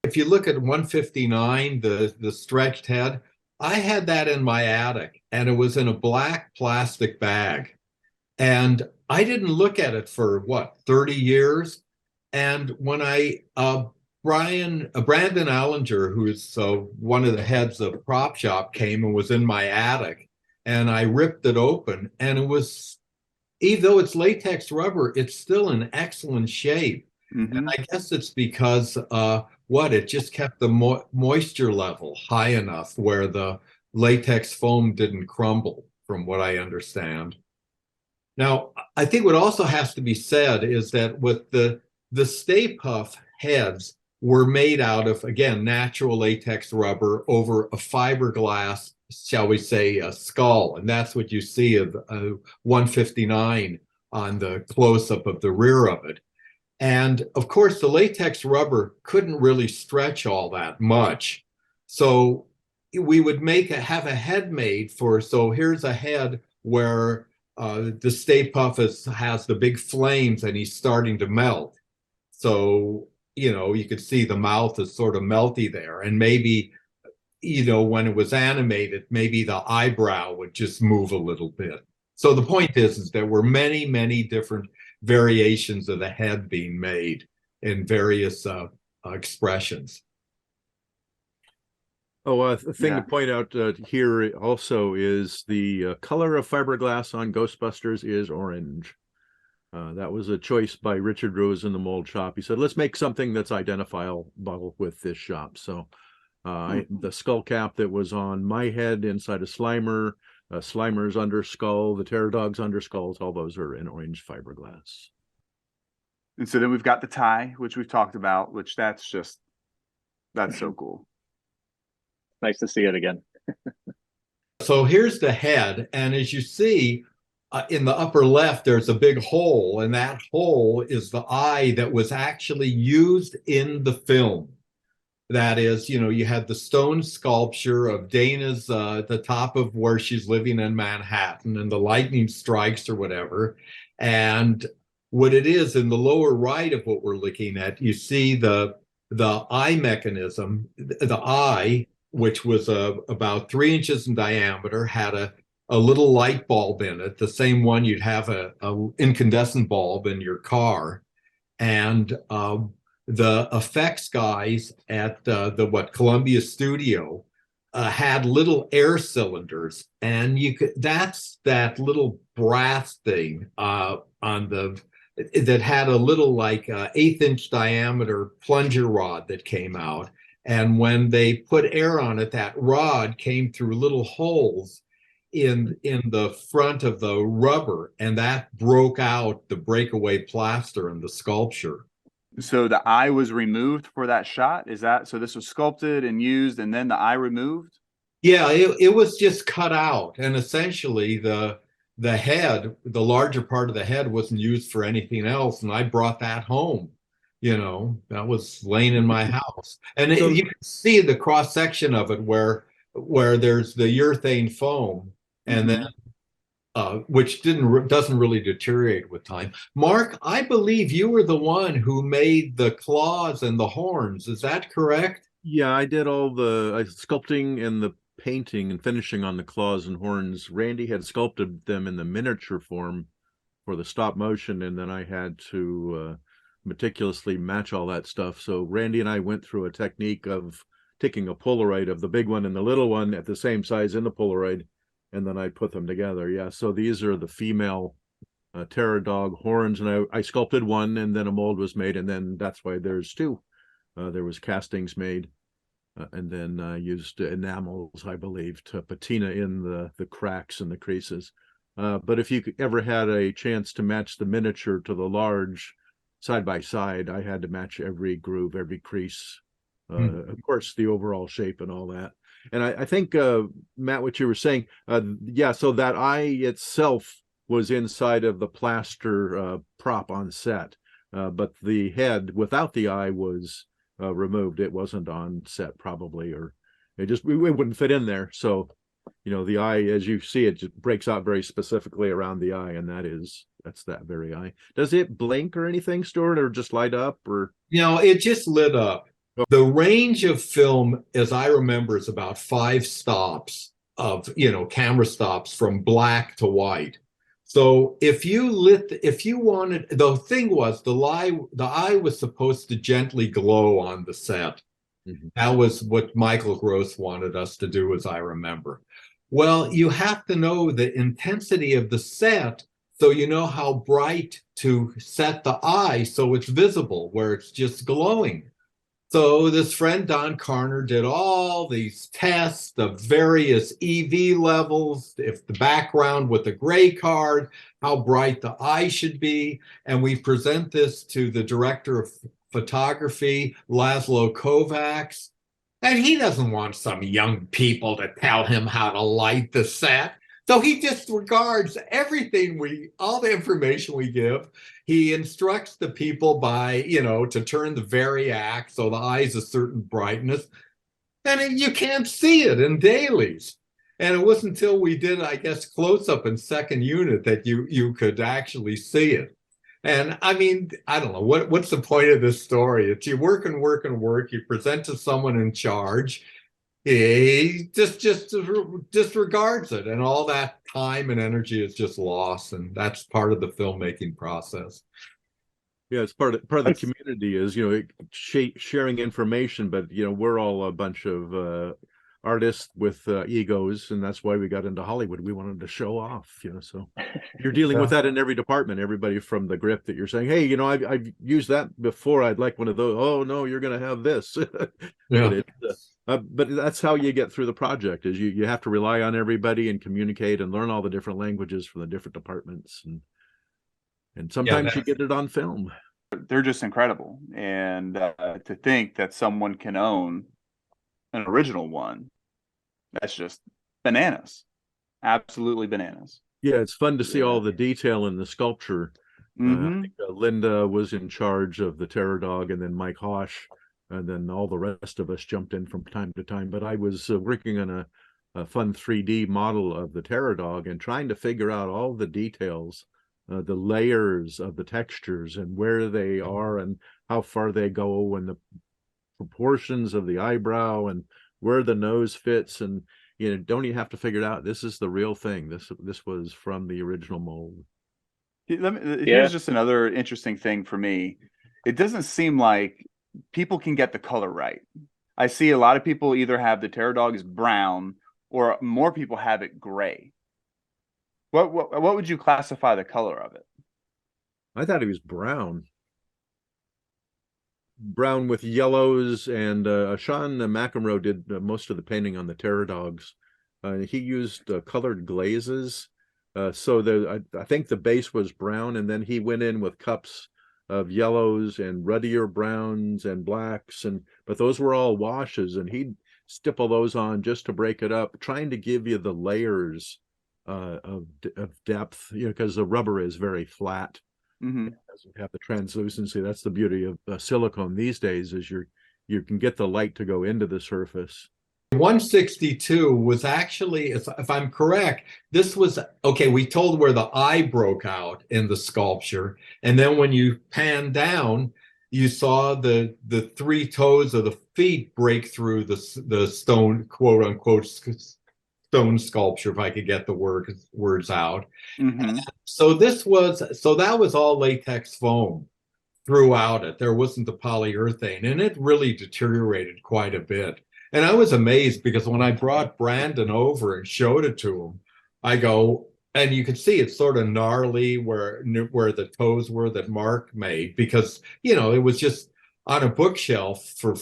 If you look at 159, the stretched head, I had that in my attic, and it was in a black plastic bag. And I didn't look at it for 30 years. And when Brandon Allinger, who's one of the heads of Prop Shop, came and was in my attic, and I ripped it open, and it was, even though it's latex rubber, it's still in excellent shape. Mm-hmm. And I guess it's because it just kept the moisture level high enough where the latex foam didn't crumble, from what I understand. Now, I think what also has to be said is that with the Stay Puft heads were made out of, again, natural latex rubber over a fiberglass shall we say, a skull. And that's what you see of 159 on the close-up of the rear of it. And of course, the latex rubber couldn't really stretch all that much. So we would have a head made for, so here's a head where the Stay Puft has the big flames and he's starting to melt. So, you could see the mouth is sort of melty there. And maybe, when it was animated, maybe the eyebrow would just move a little bit. So the point is there were many, many different variations of the head being made in various expressions.
Oh, a thing to point out here also is the color of fiberglass on Ghostbusters is orange. That was a choice by Richard Rose in the mold shop. He said, let's make something that's identifiable with this shop. So the skull cap that was on my head inside a Slimer, Slimer's underskull, the Pterodog's underskulls, all those are in orange fiberglass.
And so then we've got the tie, which we've talked about, which that's so cool.
Nice to see it again.
So here's the head. And as you see, in the upper left, there's a big hole. And that hole is the eye that was actually used in the film. That is, you had the stone sculpture of Dana's, the top of where she's living in Manhattan, and the lightning strikes or whatever. And what it is in the lower right of what we're looking at, you see the eye mechanism, the eye, which was about 3 inches in diameter, had a little light bulb in it, the same one you'd have a incandescent bulb in your car. And the effects guys at Columbia Studio had little air cylinders, and that's that little brass thing that had a little like 1/8 inch diameter plunger rod that came out. And when they put air on it, that rod came through little holes in the front of the rubber, and that broke out the breakaway plaster in the sculpture.
So the eye was removed for that shot? Is that so? This was sculpted and used, and then the eye removed?
Yeah, it was just cut out, and essentially the head, the larger part of the head, wasn't used for anything else, and I brought that home. That was laying in my house, and you can see the cross section of it where there's the urethane foam, and then which doesn't really deteriorate with time. Mark, I believe you were the one who made the claws and the horns. Is that correct?
Yeah, I did all the sculpting and the painting and finishing on the claws and horns. Randy had sculpted them in the miniature form for the stop motion, and then I had to meticulously match all that stuff. So Randy and I went through a technique of taking a Polaroid of the big one and the little one at the same size in the Polaroid, and then I put them together. Yeah, so these are the female Pterodog horns, and I sculpted one, and then a mold was made, and then that's why there's two. There was castings made, and then used enamels, I believe, to patina in the cracks and the creases. But if you ever had a chance to match the miniature to the large side by side, I had to match every groove, every crease, of course, the overall shape and all that. And I think, Matt, what you were saying, yeah, so that eye itself was inside of the plaster prop on set, but the head without the eye was removed. It wasn't on set probably, or it wouldn't fit in there. So, the eye, as you see, it just breaks out very specifically around the eye, and that's that very eye. Does it blink or anything, Stuart, or just light up? Or
it just lit up. The range of film, as I remember, is about 5 stops of, camera stops from black to white. So if you wanted, the thing was the eye was supposed to gently glow on the set. That was what Michael Gross wanted us to do, as I remember. Well, you have to know the intensity of the set, so you know how bright to set the eye so it's visible, where it's just glowing. So this friend, Don Carner, did all these tests of various EV levels, if the background with the gray card, how bright the eye should be. And we present this to the director of photography, Laszlo Kovacs. And he doesn't want some young people to tell him how to light the set. So he disregards everything all the information we give. He instructs the people by, to turn the variac so the eye's a certain brightness. And you can't see it in dailies. And it wasn't until we did, I guess, close up in second unit that you could actually see it. And I mean, I don't know, what's the point of this story? It's you work and work and work, you present to someone in charge, he just disregards it, and all that time and energy is just lost, and that's part of the filmmaking process.
Yeah, it's part of the community is, sharing information, but we're all a bunch of artists with egos, and that's why we got into Hollywood. We wanted to show off, so you're dealing with that in every department. Everybody from the grip that you're saying, hey, I've used that before, I'd like one of those. Oh no, you're going to have this.
Yeah.
But that's how you get through the project, is you have to rely on everybody and communicate and learn all the different languages from the different departments, and sometimes you get it on film.
They're just incredible, and to think that someone can own an original one, that's just bananas. Absolutely bananas.
Yeah, it's fun to see all the detail in the sculpture. I think Linda was in charge of the Terror Dog, and then Mike Hosh, and then all the rest of us jumped in from time to time. But I was working on a fun 3D model of the Terror Dog and trying to figure out all the details, the layers of the textures and where they are and how far they go, and the proportions of the eyebrow and where the nose fits. And don't you have to figure it out? This is the real thing. This was from the original mold.
Here's just another interesting thing for me. It doesn't seem like people can get the color right. I see a lot of people either have the Terror Dog as brown, or more people have it gray. What would you classify the color of it?
I thought he was brown with yellows, and Sean McEnroe did most of the painting on the Terror Dogs. He used colored glazes, so I think the base was brown, and then he went in with cups of yellows and ruddier browns and blacks, but those were all washes, and he'd stipple those on just to break it up, trying to give you the layers of depth, because the rubber is very flat. It doesn't have the translucency. That's the beauty of silicone these days, is you can get the light to go into the surface.
162 was actually, if I'm correct, this was, okay, we told where the eye broke out in the sculpture, and then when you pan down, you saw the three toes of the feet break through the stone, quote unquote, stone sculpture, if I could get the words out. So that was all latex foam throughout it. There wasn't the polyurethane, and it really deteriorated quite a bit. And I was amazed, because when I brought Brandon over and showed it to him, I go, and you can see it's sort of gnarly where the toes were that Mark made, because it was just on a bookshelf for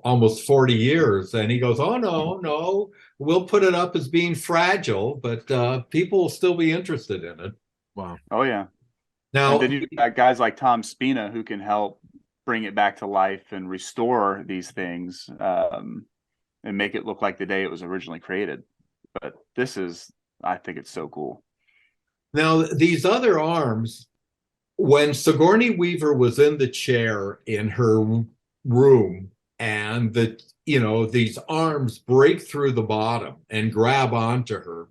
almost 40 years. And he goes, oh no, we'll put it up as being fragile, but people will still be interested in it.
Wow.
Oh yeah.
Now,
and then you got guys like Tom Spina who can help bring it back to life and restore these things, and make it look like the day it was originally created. But I think it's so cool. Now,
these other arms, when Sigourney Weaver was in the chair in her room, and these arms break through the bottom and grab onto her,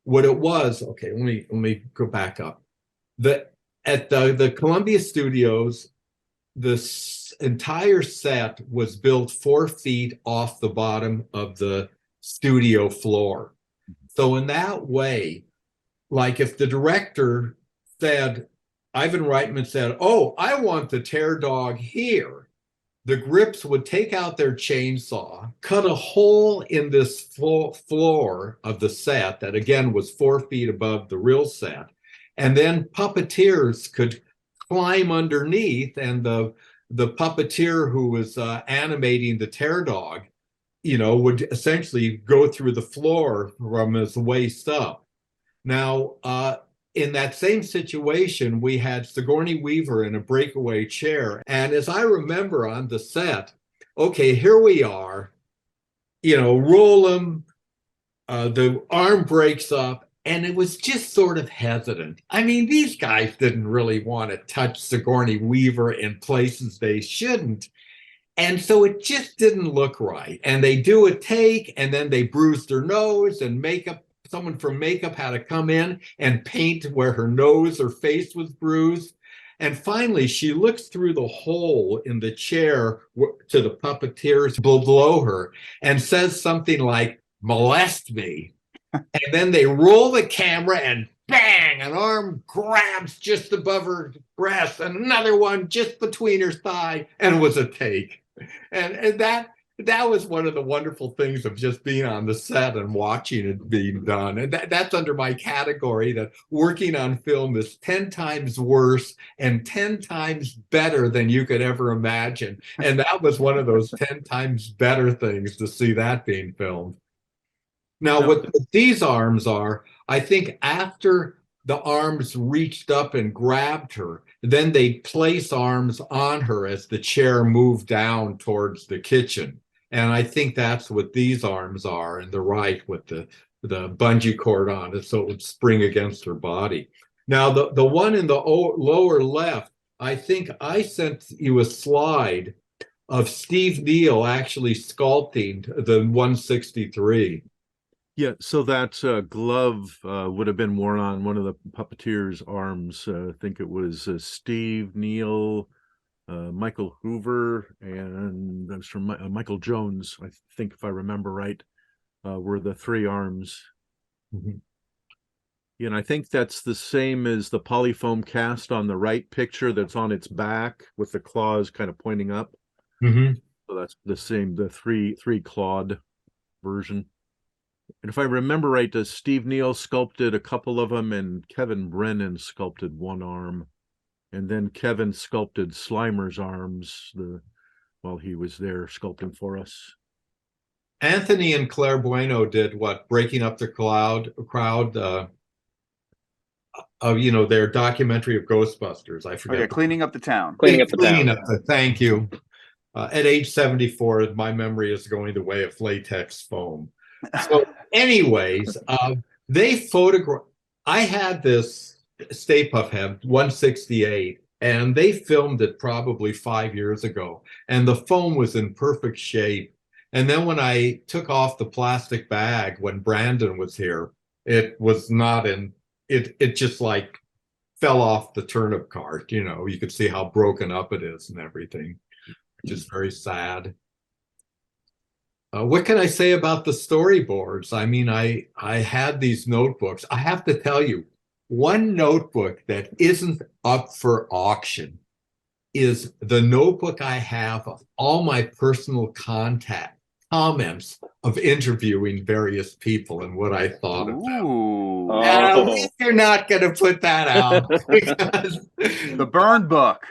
what it was, okay, let me go back up. At the Columbia Studios, this entire set was built 4 feet off the bottom of the studio floor. So in that way, like if the director said, Ivan Reitman said, oh, I want the Terror Dog here, the grips would take out their chainsaw, cut a hole in this floor of the set that again was 4 feet above the real set. And then puppeteers could climb underneath, and the puppeteer who was animating the Terror Dog, would essentially go through the floor from his waist up. Now, in that same situation, we had Sigourney Weaver in a breakaway chair. And as I remember on the set, okay, here we are. roll him. The arm breaks up, and it was just sort of hesitant. I mean, these guys didn't really want to touch Sigourney Weaver in places they shouldn't. And so it just didn't look right. And they do a take, and then they bruised her nose, and someone from makeup had to come in and paint where her nose or face was bruised. And finally, she looks through the hole in the chair to the puppeteers below her and says something like, "Molest me." And then they roll the camera, and bang, an arm grabs just above her breast, and another one just between her thigh, and it was a take. And that was one of the wonderful things of just being on the set and watching it being done. And that's under my category, that working on film is 10 times worse and 10 times better than you could ever imagine. And that was one of those 10 times better things, to see that being filmed. Now, what these arms are, I think after the arms reached up and grabbed her, then they place arms on her as the chair moved down towards the kitchen. And I think that's what these arms are in the right, with the bungee cord on it, so it would spring against her body. Now, the one in the lower left, I think I sent you a slide of Steve Neal actually sculpting the 163.
Yeah, so that glove would have been worn on one of the puppeteers' arms. I think it was Steve Neal, Michael Hoover, and that was from Michael Jones, I think, if I remember right, were the three arms.
Mm-hmm.
Yeah, and I think that's the same as the polyfoam cast on the right picture that's on its back with the claws kind of pointing up.
Mm-hmm.
So that's the same, the three clawed version. And if I remember right, Steve Neal sculpted a couple of them, and Kevin Brennan sculpted one arm. And then Kevin sculpted Slimer's arms while he was there sculpting for us.
Anthony and Claire Bueno did what? Breaking Up the crowd of their documentary of Ghostbusters. I forget.
Okay, Cleaning Up the Town.
Cleaning Up the Town.
Thank you. At age 74, my memory is going the way of latex foam. So anyways, they photographed, I had this Stay Puft Head 168, and they filmed it probably 5 years ago, and the foam was in perfect shape. And then when I took off the plastic bag when Brandon was here, it was not in, it just like fell off the turnip cart. You could see how broken up it is and everything, which is very sad. What can I say about the storyboards? I mean, I had these notebooks. I have to tell you, one notebook that isn't up for auction is the notebook I have of all my personal comments of interviewing various people and what I thought of them.
Oh.
You're not going to put that out. Because...
The burn book.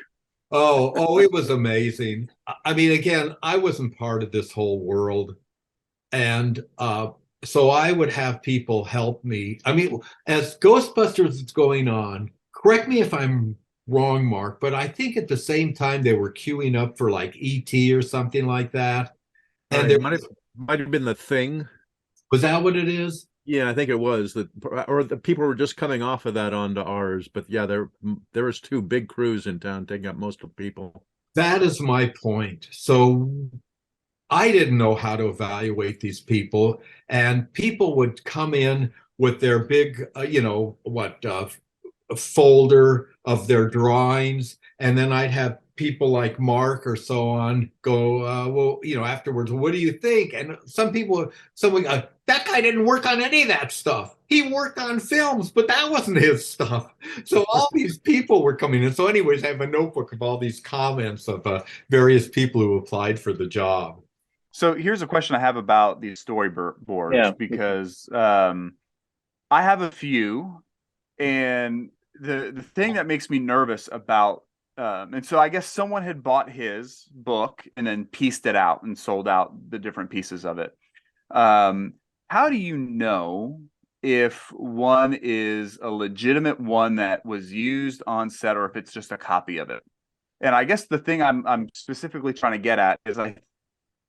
Oh, it was amazing. I mean, again, I wasn't part of this whole world. And so I would have people help me. I mean, as Ghostbusters is going on, correct me if I'm wrong, Mark, but I think at the same time they were queuing up for like E.T. or something like that. And there
might have been The Thing.
Was that what it is?
Yeah, I think it was or the people were just coming off of that onto ours. But yeah, there was two big crews in town taking up most of the people. That
is my point. So I didn't know how to evaluate these people, and people would come in with their big, folder of their drawings, and then I'd have people like Mark or so on go, afterwards, what do you think? And someone, that guy didn't work on any of that stuff. He worked on films, but that wasn't his stuff. So all these people were coming in. So anyways, I have a notebook of all these comments of various people who applied for the job.
So here's a question I have about these storyboards, because I have a few, and the thing that makes me nervous about and so I guess someone had bought his book and then pieced it out and sold out the different pieces of it. How do you know if one is a legitimate one that was used on set, or if it's just a copy of it? And I guess the thing I'm specifically trying to get at is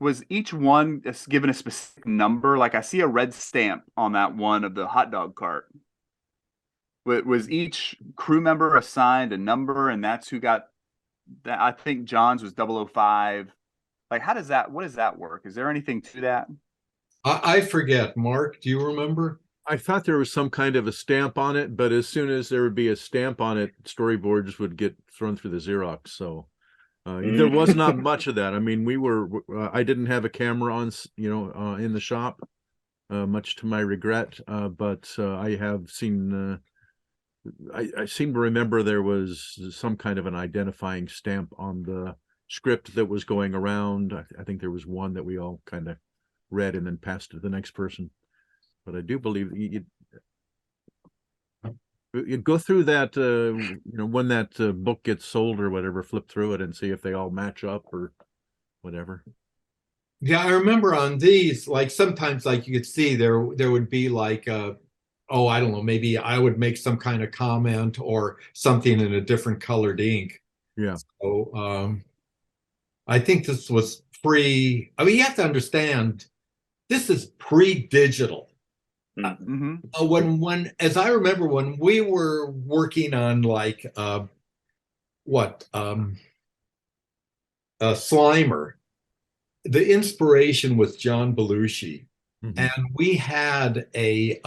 was each one given a specific number? Like I see a red stamp on that one of the hot dog cart. Was each crew member assigned a number, and that's who got that? I think John's was 005. Like, what does that work? Is there anything to that?
I forget. Mark, do you remember?
I thought there was some kind of a stamp on it, but as soon as there would be a stamp on it, storyboards would get thrown through the Xerox. So there was not much of that. I mean, I didn't have a camera on, in the shop, much to my regret. But I have seen, I seem to remember there was some kind of an identifying stamp on the script that was going around. I think there was one that we all kind of read and then passed to the next person. But I do believe you go through that, when that book gets sold or whatever, flip through it and see if they all match up or whatever.
Yeah, I remember on these, like sometimes, like you could see there would be like, oh, I don't know, maybe I would make some kind of comment or something in a different colored ink.
Yeah.
So I think this was pre. I mean, you have to understand, this is pre-digital. When as I remember, when we were working on like Slimer, the inspiration was John Belushi. And we had a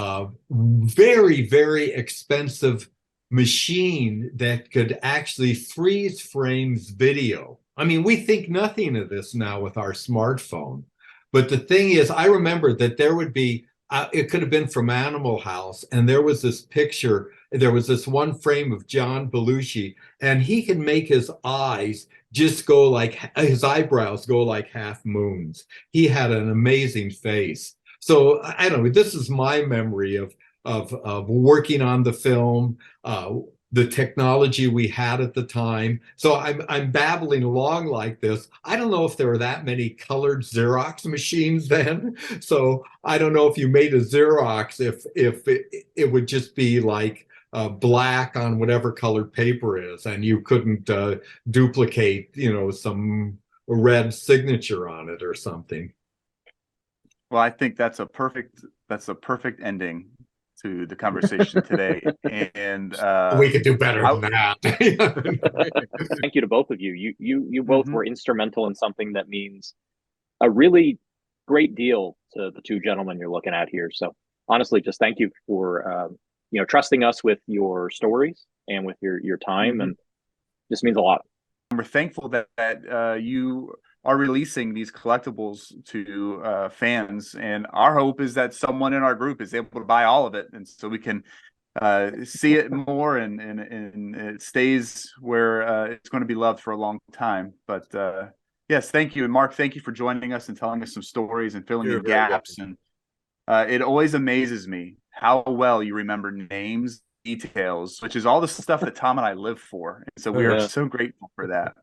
very, very expensive machine that could actually freeze frames video. I mean, we think nothing of this now with our smartphone. But the thing is, I remember that there would be, it could have been from Animal House, and there was this picture, there was this one frame of John Belushi, and he could make his eyes just go like, his eyebrows go like half moons. He had an amazing face. So I don't know, this is my memory of working on the film, the technology we had at the time. So I'm babbling along like this. I don't know if there were that many colored Xerox machines then. So I don't know if you made a Xerox, if it would just be like black on whatever colored paper is, and you couldn't duplicate, some red signature on it or something.
Well, I think that's a perfect ending to the conversation today. And
we could do better than that.
Thank you to both of you. You both were instrumental in something that means a really great deal to the two gentlemen you're looking at here. So honestly, just thank you for trusting us with your stories and with your time, and this means a lot.
We're thankful that you are releasing these collectibles to fans, and our hope is that someone in our group is able to buy all of it, and so we can see it more, and it stays where it's going to be loved for a long time. But yes, thank you. And Mark, thank you for joining us and telling us some stories and filling in gaps. And it always amazes me how well you remember names, details, which is all the stuff that Tom and I live for. And so we are so grateful for that.